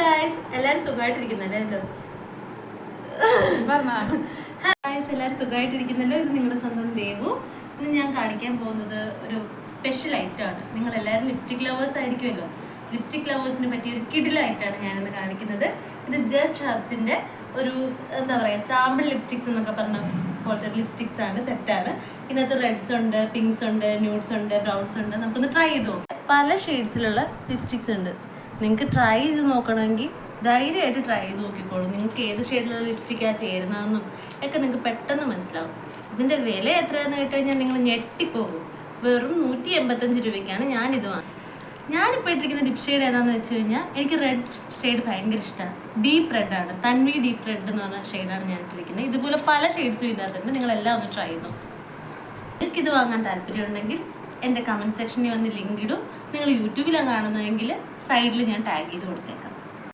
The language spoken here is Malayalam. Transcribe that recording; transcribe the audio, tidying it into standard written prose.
ഗായ്സ്, എല്ലാവരും സുഖമായിട്ടിരിക്കുന്നല്ലോ. എല്ലാവരും സുഖമായിട്ടിരിക്കുന്നല്ലോ. ഇത് നിങ്ങളുടെ സ്വന്തം ദേവു. ഇന്ന് ഞാൻ കാണിക്കാൻ പോകുന്നത് ഒരു സ്പെഷ്യൽ ഐറ്റമാണ്. നിങ്ങൾ എല്ലാവരും ലിപ്സ്റ്റിക് ലവേഴ്സ് ആയിരിക്കുമല്ലോ. ലിപ്സ്റ്റിക് ലവേഴ്സിനെ പറ്റിയ ഒരു കിടിലായിട്ടാണ് ഞാനിന്ന് കാണിക്കുന്നത്. ഇത് ജസ്റ്റ് ഹെർബ്സിൻ്റെ ഒരു എന്താ പറയുക സാമ്പിൾ ലിപ്സ്റ്റിക്സ് എന്നൊക്കെ പറഞ്ഞ പോലത്തെ ലിപ്സ്റ്റിക്സ് ആണ്, സെറ്റാണ്. ഇതിനകത്ത് റെഡ്സ് ഉണ്ട്, പിങ്ക്സ് ഉണ്ട്, ന്യൂഡ്സ് ഉണ്ട്, ബ്രൗൺസ് ഉണ്ട്. നമുക്കൊന്ന് ട്രൈ ചെയ്ത് നോക്കാം. പല ഷെയ്ഡ്സിലുള്ള ലിപ്സ്റ്റിക്സ് ഉണ്ട്. നിങ്ങൾക്ക് ട്രൈ ചെയ്ത് നോക്കണമെങ്കിൽ ധൈര്യമായിട്ട് ട്രൈ ചെയ്ത് നോക്കിക്കോളൂ. നിങ്ങൾക്ക് ഏത് ഷെയ്ഡിലുള്ള ലിപ്സ്റ്റിക്കാണ് ചേരുന്നതെന്നും ഒക്കെ നിങ്ങൾക്ക് പെട്ടെന്ന് മനസ്സിലാവും. ഇതിൻ്റെ വില എത്രയാണെന്ന് കേട്ട് കഴിഞ്ഞാൽ നിങ്ങൾ ഞെട്ടിപ്പോകും. വെറും 185 രൂപയ്ക്കാണ് ഞാനിത് വാങ്ങുന്നത്. ഞാനിപ്പോൾ ഇട്ടിരിക്കുന്ന ലിപ് ഷെയ്ഡ് ഏതാണെന്ന് വെച്ച് കഴിഞ്ഞാൽ എനിക്ക് റെഡ് ഷെയ്ഡ് ഭയങ്കര ഇഷ്ടമാണ്. ഡീപ്പ് റെഡാണ്, തൻവി ഡീപ്പ് റെഡ് എന്ന് പറഞ്ഞ ഷെയ്ഡാണ് ഞാൻ ഇട്ടിരിക്കുന്നത്. ഇതുപോലെ പല ഷെയ്ഡ്സും ഇതിനകത്തുണ്ട്. നിങ്ങളെല്ലാം ഒന്ന് ട്രൈ ചെയ്ത് നോക്കും. നിങ്ങൾക്കിത് വാങ്ങാൻ താല്പര്യമുണ്ടെങ്കിൽ എൻ്റെ കമൻറ്റ് സെക്ഷനിൽ വന്ന് ലിങ്ക് ഇടും. നിങ്ങൾ യൂട്യൂബിലാണ് കാണുന്നതെങ്കിൽ സൈഡിൽ ഞാൻ ടാഗ് ചെയ്ത് കൊടുത്തേക്കാം.